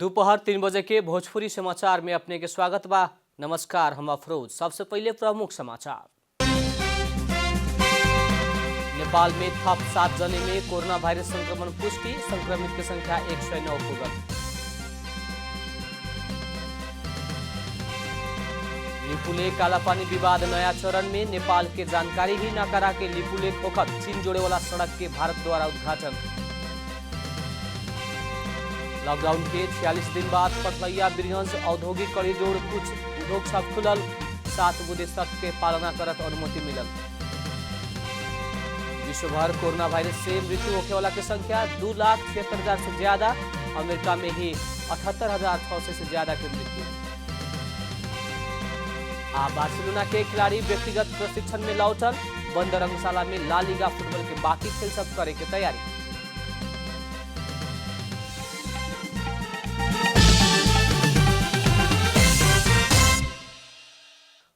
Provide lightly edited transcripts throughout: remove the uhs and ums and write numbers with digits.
दोपहर 3 बजे के भोजपुरी समाचार में अपने के स्वागत बा। नमस्कार, हम अफरोज। सबसे पहले प्रमुख समाचार। नेपाल में थप 7 जने में कोरोना वायरस संक्रमण पुष्टि, संक्रमित की संख्या 109 पुगल। लिपुलेक कालापानी विवाद नया चरण में, नेपाल के जानकारी ही न करा के लिपुलेक होकर चीन जोड़े वाला सड़क के भारत द्वारा उद्घाटन। लॉकडाउन के 46 दिन बाद पटलैया बिरगंज औद्योगिक कॉरिडोर कुछ उद्योग सब खुलल, 7 बुधे शर्त के पालना करत अनुमति मिलल। विश्वभर कोरोना वायरस से मृत्यु होने वाला की संख्या 2,76,000 से ज्यादा, अमेरिका में ही 78,600 से ज्यादा की मृत्यु। बार्सिलोना के खिलाड़ी व्यक्तिगत प्रशिक्षण में लौटल, बंद रंगशाला में ला लीगा फुटबॉल के बाकी खेल सब करे की तैयारी।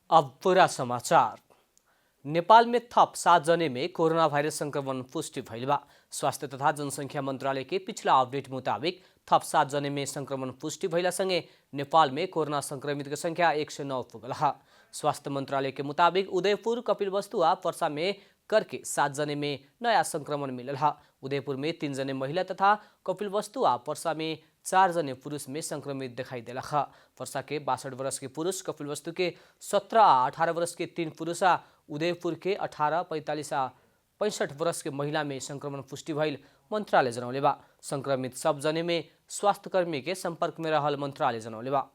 अब पूरा समाचार। नेपाल में थप 7 जने में कोरोना वायरस संक्रमण पुष्टि भइल बा। स्वास्थ्य तथा जनसंख्या मंत्रालय के पिछला अपडेट मुताबिक थप 7 जने में संक्रमण पुष्टि भइला संगे नेपाल में कोरोना संक्रमित की संख्या 109 पुगल है। स्वास्थ्य मंत्रालय के मुताबिक उदयपुर, कपिलवस्तु आ पर्सा में करके 7 जने में नया संक्रमण मिलल है। उदयपुर में 3 जने महिला तथा कपिलवस्तु आ पर्सा में 4 जने पुरुष में संक्रमित दिखाई देला है। पर्सा के 62 वर्ष के पुरुष, कपिलवस्तु के 17 आ 18 वर्ष के 3 पुरुष आ उदयपुर के 18, 45 आ 65 वर्ष के महिला में संक्रमण पुष्टि भइल मंत्रालय जनौले बा। संक्रमित सब जने में स्वास्थ्यकर्मी के संपर्क में रहल मंत्रालय जनौले बा।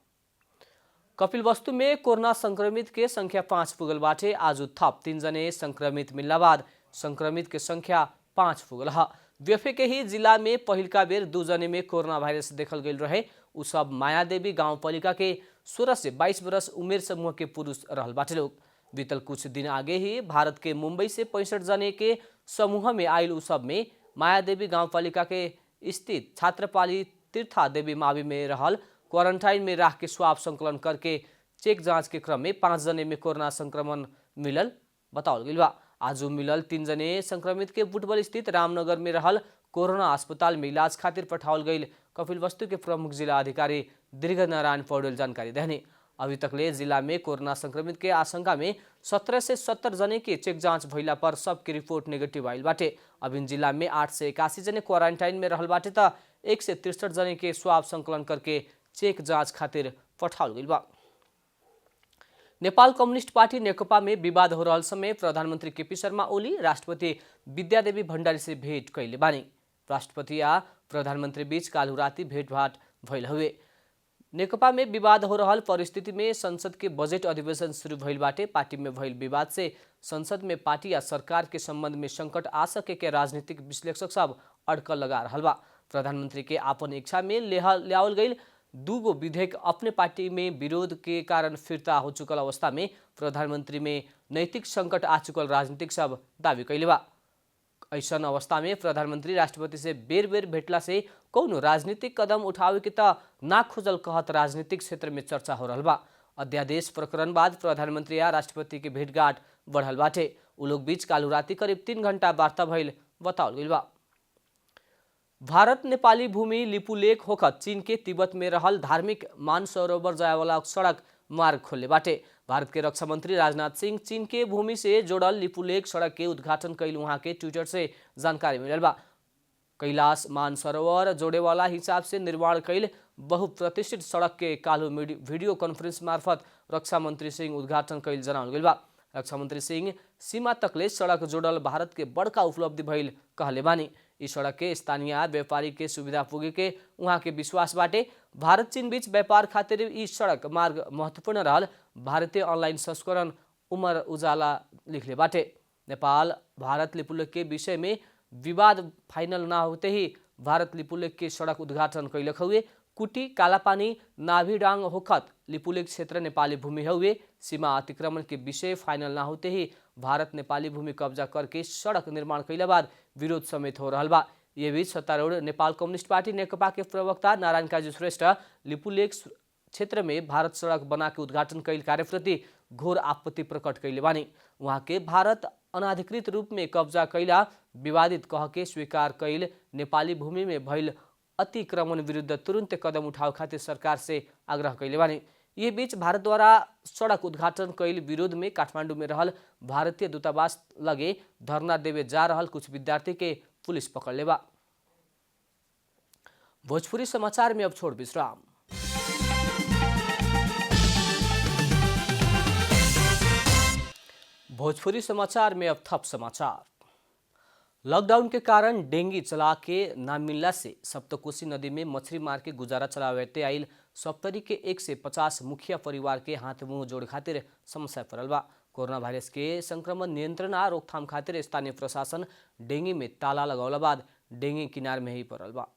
कपिलवस्तु में कोरोना संक्रमित के संख्या 5 पुगल बाटे। आज थप 3 जने संक्रमित मिलना बाद संक्रमित के संख्या 5 पुगल है। व्यफे के ही जिला में पहिलका बेर 2 जने में कोरोना वायरस देखल गई रहे। उ सब मायादेवी गाउँपालिका के 16 से 22 वर्ष उमेर समूह के पुरुष रहल बाटे लोग। बीतल कुछ दिन आगे ही भारत के मुंबई से 65 जने के समूह में आयल उ सब में मायादेवी गाउँपालिका के स्थित छात्रपाली तीर्था देवी मावी में रहल क्वारंटाइन में राख के स्वाब संकलन करके चेक जांच के क्रम में 5 जने में कोरोना संक्रमण मिलल बताओल गई बा। आज मिलल 3 जने संक्रमित के बुटबल स्थित रामनगर में रहल कोरोना अस्पताल में इलाज खातिर पठाओल गई कपिलवस्तु के प्रमुख जिला अधिकारी दीर्घ नारायण पौडेल जानकारी देने। अभी तकले जिला में कोरोना संक्रमित के आशंका में 17 से 70 जने के चेक जांच भइला पर सबके रिपोर्ट नेगेटिव आयल बाटे। अभी जिला में 8 से 81 जने क्वारंटाइन में रहल बाटे त 1 से 63 जने के स्वाब संकलन करके चेक जांच खातिर पठाओल गई बा। नेपाल कम्युनिस्ट पार्टी नेकपा में विवाद हो रहल समय प्रधानमंत्री केपी शर्मा ओली राष्ट्रपति विद्यादेवी भण्डारी से भेंट कैले बानी। राष्ट्रपति आ प्रधानमंत्री बीच काल्हु राति भेंटघाट भइल हुए। नेकपा में विवाद हो रहल परिस्थिति में संसद के बजट अधिवेशन शुरू भइल बाटे। पार्टी में भइल विवाद से संसद में पार्टी या सरकार के संबंध में संकट आ सके के राजनीतिक विश्लेषक सब अड़कल लगा रहल बा। प्रधानमंत्री के आपन इच्छा में लियावल गई 2 विधेयक अपने पार्टी में विरोध के कारण फिरता हो चुकल अवस्था में प्रधानमंत्री में नैतिक संकट आ चुकल राजनीतिक सब दावी कैले बा। ऐसन अवस्था में प्रधानमंत्री राष्ट्रपति से बेर बेर भेटला से कौनो राजनीतिक कदम उठावे के त ना खोजल कहत राजनीतिक क्षेत्र में चर्चा हो रहल बा। अध्यादेश प्रकरण बाद प्रधानमंत्री या राष्ट्रपति के भेंटघाट बढ़ल बाटे। उ लोग बीच काल्हु राति करीब 3 घंटा वार्ता भइल बताओल गइल बा। भारत नेपाली भूमि लिपुलेक होकर चीन के तिब्बत में रहल धार्मिक मानसरोवर जाए वाला सड़क मार्ग खोले बाटे। भारत के रक्षा मंत्री राजनाथ सिंह चीन के भूमि से जोड़ल लिपुलेक सड़क के उद्घाटन कैल वहां के ट्विटर से जानकारी मिलल बा। कैलाश मानसरोवर जोड़े वाला हिसाब से निर्माण कैल बहुप्रतिष्ठित सड़क के काल्हु वीडियो कॉन्फ्रेंस मार्फत रक्षा मंत्री सिंह उद्घाटन कैल जनावल गइल बा। रक्षा मंत्री सिंह सीमा तकले सड़क जोड़ल भारत के बड़का उपलब्धि भइल कहले बानी। इस सड़क के स्थानीय व्यापारी के सुविधा पुगे के वहां के विश्वास बाटे। भारत चीन बीच व्यापार खातिर इस सड़क मार्ग महत्वपूर्ण रहल भारतीय ऑनलाइन संस्करण उमर उजाला लिखले बाटे। नेपाल भारत लिपुलेक के विषय में विवाद फाइनल ना होते ही भारत लिपुलेक के सड़क उद्घाटन कैलक हुए। कुटी कालापानी नाभिडांग होखत लिपुलेक क्षेत्र नेपाली भूमि हुए। सीमा अतिक्रमण के विषय फाइनल ना होते ही भारत नेपाली भूमि कब्जा करके सड़क निर्माण कैला बाद विरोध समेत हो रहल बा। ये बीच सत्तारूढ़ नेपाल कम्युनिस्ट पार्टी नेकपा के प्रवक्ता नारायण काजी श्रेष्ठ लिपुलेक क्षेत्र में भारत सड़क बना के उद्घाटन कैल कार्य प्रति घोर आपत्ति प्रकट कैले बानी। वहां के भारत अनाधिकृत रूप में कब्जा कैला विवादित कह के स्वीकार कैल नेपाली भूमि में भइल अतिक्रमण विरुद्ध तुरंत कदम उठाव खातिर सरकार से आग्रह कैले बानी। ये बीच भारत द्वारा सड़क उद्घाटन कैल विरोध में काठमांडू में रहल भारतीय दूतावास लगे धरना देवे जा रहल कुछ विद्यार्थी के पुलिस पकड़ लेबा। भोजपुरी समाचार में अब छोड़ विश्राम। भोजपुरी समाचार में अब थप समाचार। लॉकडाउन के कारण डेंगी चला के ना मिलला से सप्तकोशी नदी में मछली मार के गुजारा चलावते आइल सप्तरी के 150 मुखिया परिवार के हाथ मुंह जोड़ खातिर समस्या पड़ल बा। कोरोना वायरस के संक्रमण नियंत्रण आ रोकथाम खातिर स्थानीय प्रशासन डेंगी में ताला लगौला बाद डेंगी किनार में ही पड़ल बा।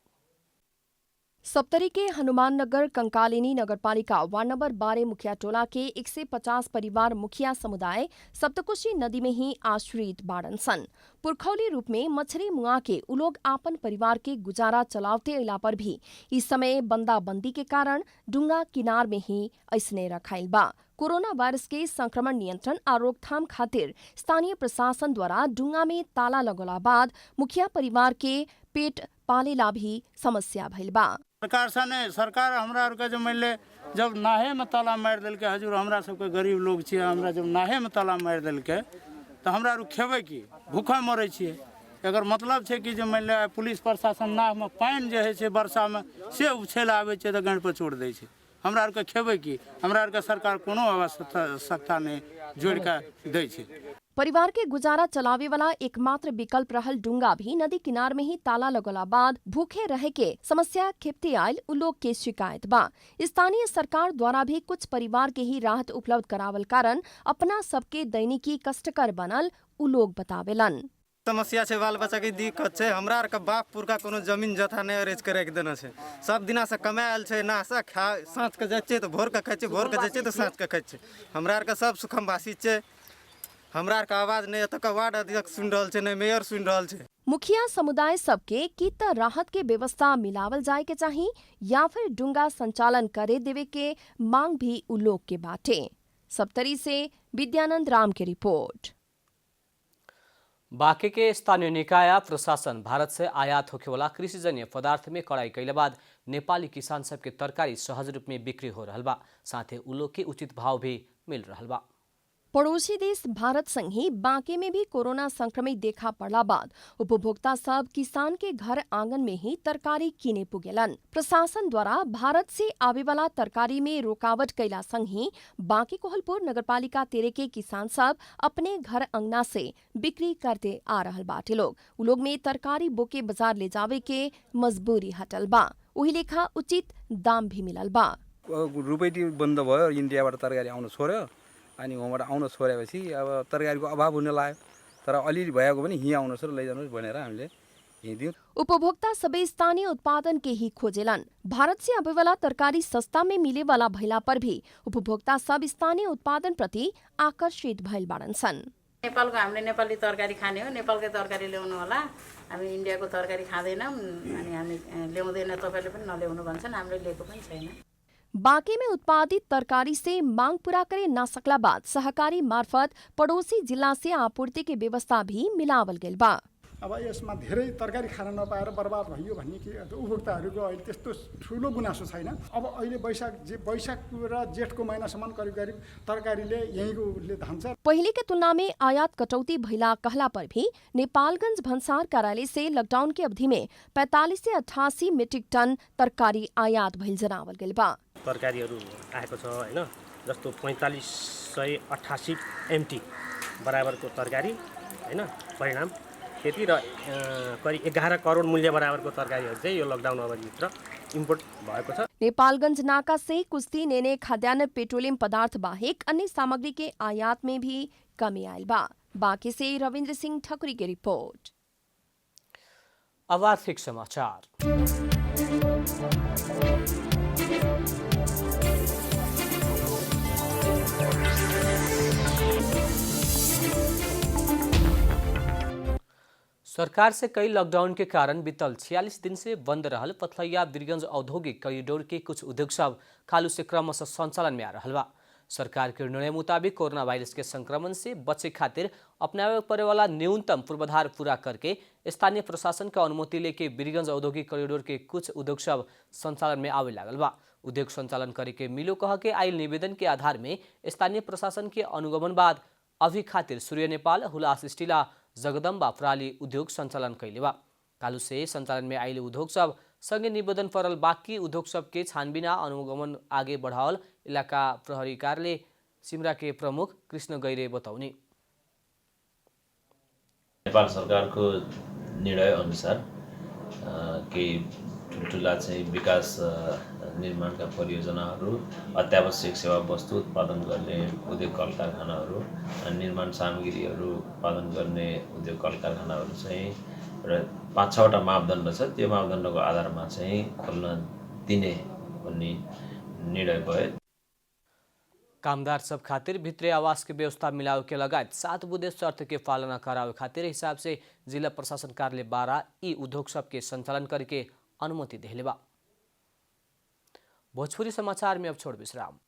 सप्तरी के हनुमान नगर कंकालिनी नगरपालिका वार्ड नंबर 12 मुखिया टोला के 150 परिवार मुखिया समुदाय सप्तकोशी नदी में ही आश्रित बाड़न सन। पुरखौली रूप में मछली मुआ के उ लोग आपन परिवार के गुजारा चलावते अला पर भी इस समय बंदाबंदी के कारण डुंगा किनार में ही ऐसने रखाइल बा। कोरोना वायरस के संक्रमण नियंत्रण और रोकथाम खातिर स्थानीय प्रशासन द्वारा डुंगा में ताला लगोला बाद मुखिया परिवार के पेट पालेला भी समस्या भइल बा। सरकार हमरा के जो मान ले जब नाहे में ताला मार दिलके, हजूर हमरा सबके गरीब लोग छियै, हमरा जब नाहे में ताला मार दिलके तो हमरा खेबै की, भूखे मरै छियै। एकर मतलब छै कि जो मान ले पुलिस प्रशासन नाह में पानि जे है छै वर्षा में से उछल आबै छै तो गांठ पर छोड़ दै छै। हमरा आर के खेबै की, हमरा आर के सरकार कोनो आवश्यकता नहीं जोड़ के दै छै। परिवार के गुजारा चलावे वाला एकमात्र विकल्प रहल डुंगा भी नदी किनार में ही ताला लगोला बाद भूखे रहे के समस्या खेपते आयल उ लोग के शिकायत बा। स्थानीय सरकार द्वारा भी कुछ परिवार के ही राहत उपलब्ध करावल कारण अपना सबके दैनिकी कष्टकर बनल उ लोग बतावेलन। समस्या छै, बाल बच्चा के दिक्कत छै। हमरा आर के बाप पुरखा कोनो जमीन जथा नहीं अरेंज करे के देना छै। सब दिना से कमायल छै, नासा खा साँझ के जाय छै तो भोर के खाय छै, भोर के जाय छै तो साँझ के खाय छै। हमरा आर के सब सुखमवासी छै। हमरा आर के आवाज नहीं तक वार्ड अध्यक्ष सुन रहल छै, नहीं मेयर सुन रहल छै। मुखिया समुदाय सबके की त राहत के व्यवस्था मिलावल जाए के चाही या फिर डुंगा संचालन करे देवे के मांग भी उ लोग के बाटे। सप्तरी से विद्यानंद राम की रिपोर्ट। बाँके के स्थानीय निकाय प्रशासन भारत से आयात होखे वाला कृषिजन्य पदार्थ में कड़ाई कैले बाद नेपाली किसान सबके तरकारी सहज रूप में बिक्री हो रहल बा, साथे उ लोग के उचित भाव भी मिल रहल बा। पड़ोसी देश भारत संग ही बांके में भी कोरोना संक्रमित देखा पड़ला बाद उपभोक्ता सब किसान के घर आंगन में ही तरकारी किने पुगेलन। प्रशासन द्वारा भारत से आवे वाला तरकारी में रुकावट कैला संग ही बांके कोहलपुर नगरपालिका 13 के किसान सब अपने घर अंगना से बिक्री करते आ रहल बाटे लोग। उ लोग में तरकारी बोके बाजार ले जावे के मजबूरी हटल बा, वही लेखा उचित दाम भी मिलल बा। रुपैयाँ बन्द भयो, इन्डियाबाट तरकारी आउन छोड्यो अनि वहाँबाट आउन छोडेपछि अब तरकारीको अभाव हुन लाग्यो। तर अलिअलि भएको पनि यहाँ आउनुहोस् र लैजानुहोस् भनेर हामीले हिँड्यौँ। उपभोक्ता सबै स्थानीय उत्पादन के ही खोजेलन। भारत से आवे वाला तरकारी सस्ता में मिले वाला भइला पर भी उपभोक्ता सब स्थानीय उत्पादन प्रति आकर्षित भइल बाड़न सन। नेपालको हामीले नेपाली तरकारी खाने हो, नेपालकै तरकारी ल्याउनु होला। हामी इन्डियाको तरकारी खाँदैनौँ अनि हामी ल्याउँदैन, तपाईले पनि नल्याउनु भन्छन्, हामीले लिएको पनि छैन। बांके में उत्पादित तरकारी से मांग पूरा करे ना सकला बाद सहकारी मार्फत पड़ोसी जिला से आपूर्ति के व्यवस्था भी मिलावल गेल बा। अब यसमा धेरै तरकारी खान नपाएर बर्बाद भयो भन्ने कि उपभोक्ताहरूको अहिले त्यस्तो ठुलो गुनासो छैन। अब अहिले वैशाख र जेठको महिनासम्म करिब करिब तरकारीले यहीँकोले धान्छ। पहले के तुलना में आयात कटौती भइला कहला पर भी नेपालगंज भन्सार कार्यालय से लॉकडाउन की अवधि में 45 से 88 मीट्रिक टन तरकारी आयात भइल जनावल गेल बा। तरकारीहरू आएको छ हैन, जस्तो 4588 एमटी बराबरको तरकारी हैन, परिणाम त्यति र करिब 11 करोड मूल्य बराबरको तरकारीहरू चाहिँ यो लकडाउन अवधिभित्र इम्पोर्ट भएको छ। नेपालगंज नाका से कुश्ती नेने खाद्यान्न पेट्रोलियम पदार्थ बाहेक अन्य सामग्री के आयात में भी कमी आयल बा। बांके से रविंद्र सिंह ठकुरी की रिपोर्ट। अब आर्थिक समाचार। सरकार से कई लॉकडाउन के कारण बीतल 46 दिन से बंद रहल पथलैया वीरगंज औद्योगिक कॉरिडोर के कुछ उद्योग सब कालू से क्रमशः संचालन में आ रहा बा। सरकार के निर्णय मुताबिक कोरोना वायरस के संक्रमण से बचे खातिर अपनावे पड़े वाला न्यूनतम पूर्वाधार पूरा करके स्थानीय प्रशासन का अनुमति लेके वीरगंज औद्योगिक कॉरिडोर के कुछ उद्योग सब संचालन में आवे लागल बा। उद्योग संचालन करे के मिलो कह के आयल निवेदन के आधार में स्थानीय प्रशासन के अनुगमन बाद अभी खातिर सूर्य नेपाल, हुलास स्टील आ जगदम्बा प्राली उद्योग संचालन कैले बा। कालू से संचालन में आयल उद्योग सब संगे निवेदन पड़ल बाकी उद्योग सब के छानबीन अनुगमन आगे बढ़ावल इलाका प्रहरी कार्यालय सिमरा के प्रमुख कृष्ण गैरे बताउने। नेपाल सरकारको निर्णय अनुसार केही ठुल्ठुला चाहिँ विकास निर्माणका परियोजनाहरू, अत्यावश्यक सेवा वस्तु उत्पादन गर्ने उद्योग कल कारखानाहरू, निर्माण सामग्रीहरू उत्पादन गर्ने उद्योग कल कारखानाहरू चाहिँ र 5-6वटा मापदण्ड छ। त्यो मापदण्डको आधारमा चाहिँ खोल्न दिने भन्ने निर्णय भयो। कामदार सब खातिर भित्रे आवास के व्यवस्था मिलाव के लगायत 7 बुधे शर्त के पालना करावे खातिर हिसाब से जिला प्रशासन कार्यालय 12 ई उद्योग सब के संचालन करके अनुमति देले बा। भोजपुरी समाचार में अब छोड़ विश्राम।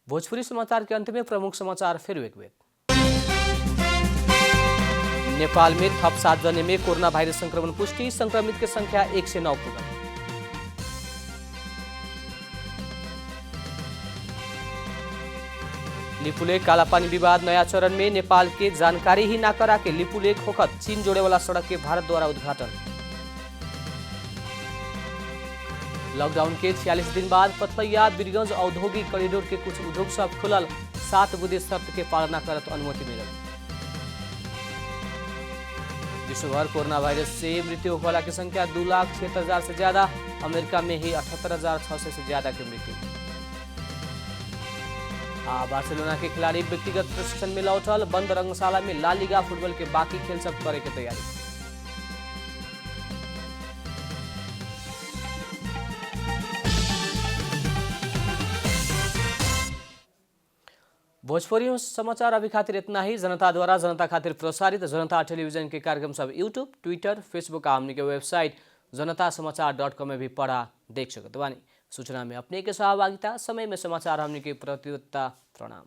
भोजपुरी समाचार के अंत में प्रमुख समाचार फिर एक बार। नेपाल में थप 7 जने में कोरोना वायरस संक्रमण पुष्टि, संक्रमित की संख्या 109 पुगल। लिपुलेक कालापानी विवाद नया चरण में, नेपाल के जानकारी ही ना करा के लिपुलेक होखत चीन जोड़े वाला सड़क के भारत द्वारा उद्घाटन। लॉकडाउन के 46 दिन बाद पथलैया वीरगंज औद्योगिक कॉरिडोर के कुछ उद्योग सब खुलल, 7 बुधे शर्त के पालना करत अनुमति मिलल। विश्वभर कोरोना वायरस से मृत्यु होने वाला की संख्या 2,76,000 से ज्यादा, अमेरिका में ही 78,600 से ज्यादा की मृत्यु। बार्सिलोना के खिलाड़ी व्यक्तिगत प्रशिक्षण में लौटल, बंद रंगशाला में ला लीगा फुटबॉल के बाकी खेल सब करे के तैयारी। भोजपुरी समाचार अभी खातिर इतना ही। जनता द्वारा जनता खातिर प्रसारित जनता टेलीविजन के कार्यक्रम सब यूट्यूब, ट्विटर, फेसबुक आ हमनी के वेबसाइट जनतासमाचार.com में भी पढ़ा देख सकते बानी। सूचना में अपने के सहभागिता, समय में समाचार हमनी के प्रतियोगिता। प्रणाम।